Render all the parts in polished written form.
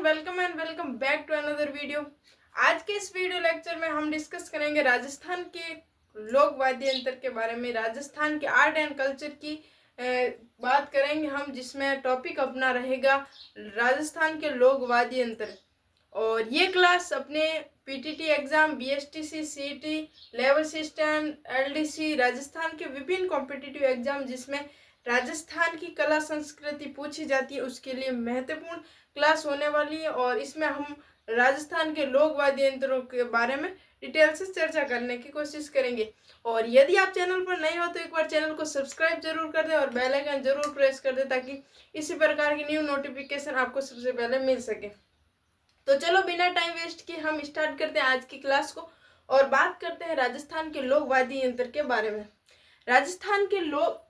Welcome back to another video. आज के इस वीडियो लेक्चर में हम डिस्कस करेंगे राजस्थान के लोक वाद्य यंत्र के बारे में। राजस्थान के आर्ट एंड कल्चर की बात करेंगे हम, जिसमें टॉपिक अपना रहेगा राजस्थान के लोक वाद्य यंत्र। और ये क्लास अपने PTT exam, BSTC, CET, level system, LDC, Rajasthan के विभिन्न कॉम्पिटिटिव एग्जाम जिसमें राजस्थान की कला संस्कृति पूछी जाती है, उसके लिए महत्वपूर्ण क्लास होने वाली है। और इसमें हम राजस्थान के लोक वाद्य यंत्रों के बारे में डिटेल से चर्चा करने की कोशिश करेंगे। और यदि आप चैनल पर नए हो तो एक बार चैनल को सब्सक्राइब जरूर कर दें और बेल आइकन जरूर प्रेस कर दें, ताकि इसी प्रकार की न्यू नोटिफिकेशन आपको सबसे पहले मिल सके। तो चलो बिना टाइम वेस्ट किए हम स्टार्ट करते हैं आज की क्लास को और बात करते हैं राजस्थान के लोक वाद्य यंत्र के बारे में। राजस्थान के लोक,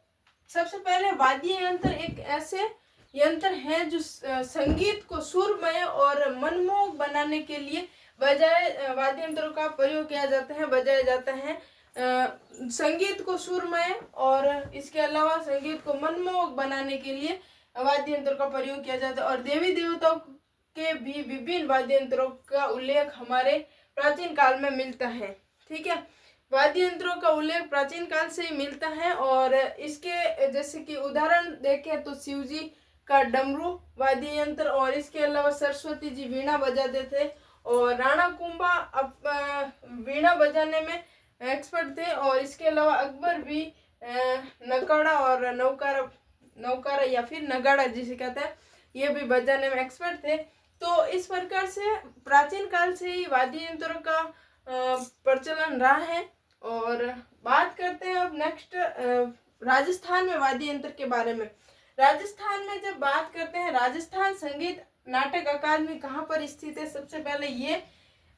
सबसे पहले वाद्य यंत्र एक ऐसे यंत्र हैं जो संगीत को सुरमय और मनमोहक बनाने के लिए बजाय वाद्य यंत्रों का प्रयोग किया जाता है, बजाया जाता है। संगीत को सुरमय और इसके अलावा संगीत को मनमोहक बनाने के लिए वाद्य यंत्रों का प्रयोग किया जाता है। और देवी देवताओं के भी विभिन्न वाद्य यंत्रों का उल्लेख हमारे प्राचीन काल में मिलता है। ठीक है, वाद्य यंत्रों का उल्लेख प्राचीन काल से ही मिलता है। और इसके जैसे कि उदाहरण देखें तो शिवजी का डमरू वाद्य यंत्र, और इसके अलावा सरस्वती जी वीणा बजाते थे, और राणा कुंभा वीणा बजाने में एक्सपर्ट थे। और इसके अलावा अकबर भी नगाड़ा और नौकारा या फिर नगाड़ा जिसे कहते हैं, ये भी बजाने में एक्सपर्ट थे। तो इस प्रकार से प्राचीन काल से ही वाद्य यंत्रों का प्रचलन रहा है। और बात करते हैं अब नेक्स्ट राजस्थान में वाद्य यंत्र के बारे में। राजस्थान में जब बात करते हैं, राजस्थान संगीत नाटक अकादमी कहाँ पर स्थित है? सबसे पहले ये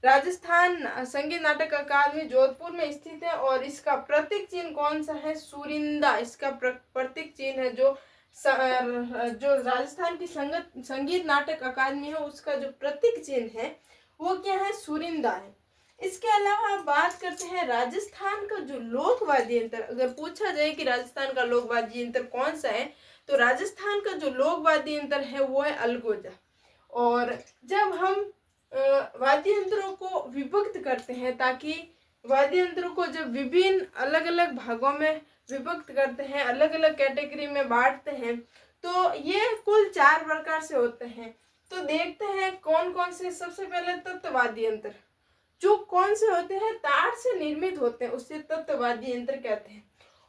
राजस्थान संगीत नाटक अकादमी जोधपुर में स्थित है। और इसका प्रतीक चिन्ह कौन सा है? सुरिंदा इसका प्रतीक चिन्ह है। जो राजस्थान की संगीत नाटक अकादमी है, उसका जो प्रतीक चिन्ह है वो क्या है? सुरिंदा है। इसके अलावा आप बात करते हैं राजस्थान का जो लोक वाद्य यंत्र, अगर पूछा जाए कि राजस्थान का लोक वाद्य यंत्र कौन सा है, तो राजस्थान का जो लोक वाद्य यंत्र है वो है अलगोजा। और जब हम वाद्य यंत्रों को विभक्त करते हैं, ताकि वाद्य यंत्रों को जब विभिन्न अलग अलग भागों में विभक्त करते हैं, अलग अलग कैटेगरी में बांटते हैं, तो ये कुल 4 प्रकार से होते हैं। तो देखते हैं कौन कौन से। सबसे पहले तत्व वाद्य यंत्र, जो कौन से होते हैं? तार से निर्मित होते हैं, उससे तत्व वाद्य यंत्र कहते हैं।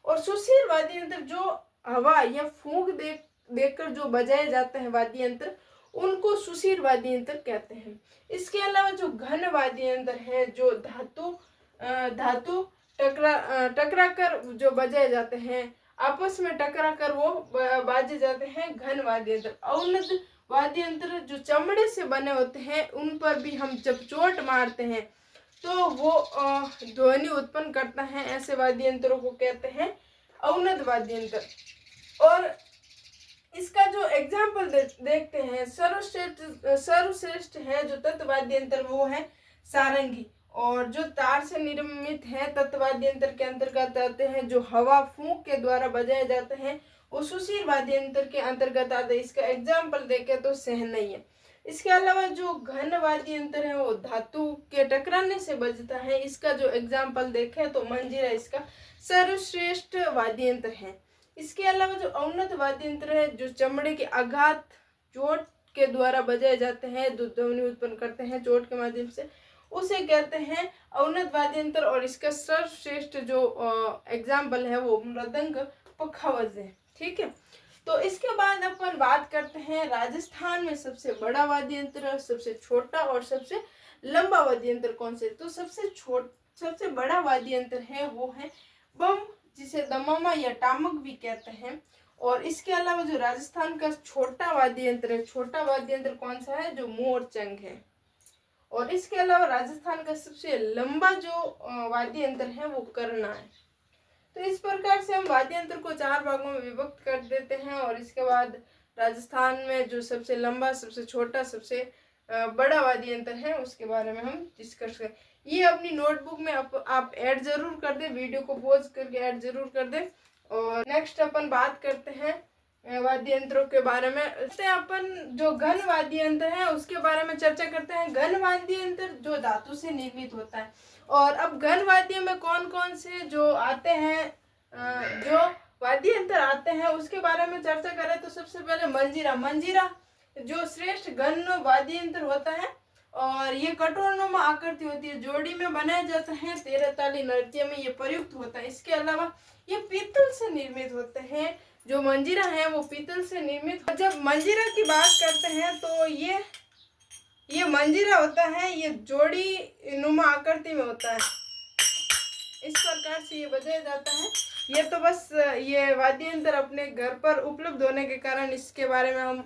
और सुशील वाद्य यंत्र, जो हवा या फूंक देकर जो बजाए जाते हैं वाद्य यंत्र, उनको सुशील वाद्य यंत्र कहते हैं। इसके अलावा जो घन वाद्य यंत्र है, जो धातु टकरा कर जो बजाए जाते हैं, आपस में टकरा कर वो बाजे जाते हैं, घन वाद्य यंत्र। औन्नत वाद्य यंत्र जो चमड़े से बने होते हैं, उन पर भी हम जब चोट मारते हैं तो वो ध्वनि उत्पन्न करता है, ऐसे वाद्य यंत्रों को कहते हैं औन्नत वाद्य यंत्र। और इसका जो एग्जाम्पल देखते हैं, सर्वश्रेष्ठ है जो तत्व वाद्य यंत्र वो है सारंगी। और जो तार से निर्मित है तत्व वाद्य यंत्र के अंतर्गत आते हैं। जो हवा फूंक के द्वारा बजाए जाते हैं वो सुशील वाद्य यंत्र के अंतर्गत आते हैं। इसका एग्जाम्पल देखें तो सहनई है। इसके अलावा जो घन वाद्य यंत्र है वो धातु के टकराने से बजता है। इसका जो एग्जाम्पल देखें तो मंजीरा इसका सर्वश्रेष्ठ वाद्य यंत्र है। इसके अलावा जो औन्नत वाद्य यंत्र है, जो चमड़े के आघात चोट के द्वारा बजाए जाते हैं, ध्वनि उत्पन्न करते हैं चोट के माध्यम से, उसे कहते हैं औन्नत वाद्य यंत्र। और इसका सर्वश्रेष्ठ जो एग्जाम्पल है वो मृदंग पखावज है। ठीक है, तो इसके बाद अपन बात करते हैं राजस्थान में सबसे बड़ा वाद्य यंत्र, सबसे छोटा और सबसे लंबा वाद्य यंत्र कौन से? तो सबसे बड़ा वाद्य यंत्र है वो है बम, जिसे दमामा या टामक भी कहते हैं। और इसके अलावा जो राजस्थान का छोटा वाद्य यंत्र है, छोटा वाद्य यंत्र कौन सा है? जो मोरचंग है। और इसके अलावा राजस्थान का सबसे लंबा जो वाद्य यंत्र है वो करना है। तो इस प्रकार से हम वाद्य यंत्र को 4 भागों में विभक्त कर देते हैं। और इसके बाद राजस्थान में जो सबसे लंबा, सबसे छोटा, सबसे बड़ा वाद्य यंत्र है उसके बारे में हम डिस्कस करें। ये अपनी नोटबुक में आप ऐड जरूर कर दें, वीडियो को पॉज करके ऐड जरूर कर दें। और नेक्स्ट अपन बात करते हैं वाद्य यंत्रों के बारे में। अपन जो घन वाद्य यंत्र है उसके बारे में चर्चा करते हैं। घन वाद्य यंत्र जो धातु से निर्मित होता है। और अब घन वाद्य में कौन कौन से जो आते हैं, जो वाद्य यंत्र आते हैं उसके बारे में चर्चा करें तो सबसे पहले मंजीरा। मंजीरा जो श्रेष्ठ घन वाद्य यंत्र होता है और ये कठोरनुमा आकृति होती है, जोड़ी में बनाया जाता है, 13 ताली नृत्य में ये प्रयुक्त होता है। इसके अलावा ये पीतल से निर्मित होते हैं। जो मंजीरा है वो पीतल से निर्मित। जब मंजीरा की बात करते हैं तो ये मंजीरा होता है, ये जोड़ी नुमा आकृति में होता है। इस प्रकार से ये बजाया जाता है। ये तो बस ये वाद्य यंत्र अपने घर पर उपलब्ध होने के कारण इसके बारे में हम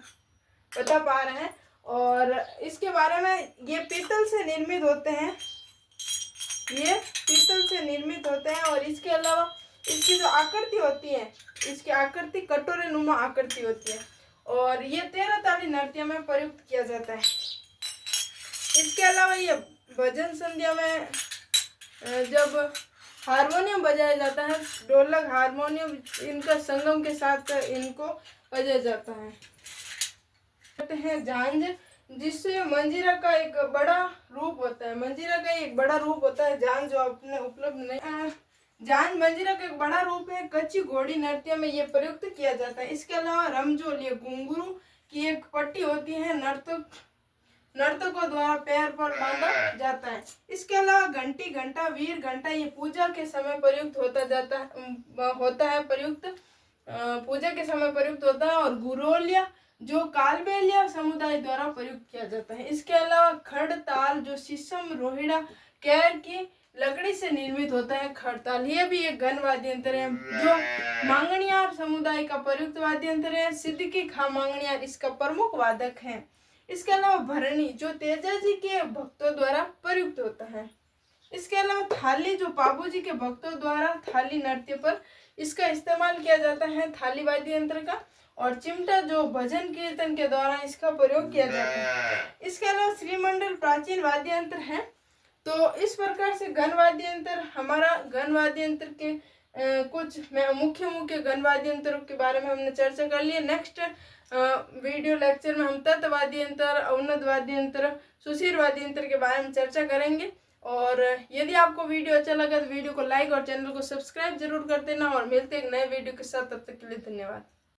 बता पा रहे हैं। और इसके बारे में ये पीतल से निर्मित होते हैं, ये पीतल से निर्मित होते हैं। और इसके अलावा इसकी जो आकृति होती है, इसकी आकृति कटोरे नुमा आकृति होती है और ये 13 ताली नृत्य में प्रयुक्त किया जाता है। इसके अलावा ये भजन संध्या में जब हारमोनियम बजाया जाता है, ढोलक हारमोनियम इनका संगम के साथ इनको बजाया जाता है। कहते हैं झांझ, जिससे मंजीरा का एक बड़ा रूप होता है। मंजीरा का एक बड़ा रूप होता है झांझ, जो अपने उपलब्ध नहीं। झांझ मंजीरा का एक बड़ा रूप है। कच्ची घोड़ी नृत्य में ये प्रयुक्त किया जाता है। इसके अलावा रमझोल, ये घुंघरू की एक पट्टी होती है, नर्तकों द्वारा पैर पर बांधा जाता है। इसके अलावा घंटी, घंटा, वीर घंटा ये पूजा के समय प्रयुक्त होता है पूजा के समय प्रयुक्त होता है। और गुरोलिया जो कालबेलिया समुदाय द्वारा प्रयुक्त किया जाता है। इसके अलावा खड़ताल जो शीशम, रोहिड़ा, कैर की लकड़ी से निर्मित होता है। खड़ताल ये भी एक घन वाद्य यंत्र है जो मांगणियार समुदाय का प्रयुक्त वाद्य यंत्र है। सिद्दीकी खां मांगणियार इसका प्रमुख वादक है। इसके अलावा भरणी जो तेजाजी के भक्तों द्वारा प्रयुक्त होता है। इसके अलावा थाली जो बाबूजी के भक्तों द्वारा थाली नृत्य पर इसका इस्तेमाल किया जाता है, थाली वाद्य यंत्र का। और चिमटा जो भजन कीर्तन के दौरान इसका प्रयोग किया जाता है। इसके अलावा श्रीमंडल प्राचीन वाद्य यंत्र है। तो इस प्रकार से घन वाद्य यंत्र, हमारा घन वाद्य यंत्र के कुछ मुख्य घन वाद्य यंत्रों के बारे में हमने चर्चा कर ली। नेक्स्ट वीडियो लेक्चर में हम तत् वाद्य यंत्र, अवनद वाद्य यंत्र, सुशीर वाद्य यंत्र के बारे में चर्चा करेंगे। और यदि आपको वीडियो अच्छा लगा तो वीडियो को लाइक और चैनल को सब्सक्राइब जरूर कर देना। और मिलते हैं एक नए वीडियो के साथ, तब तक के लिए धन्यवाद।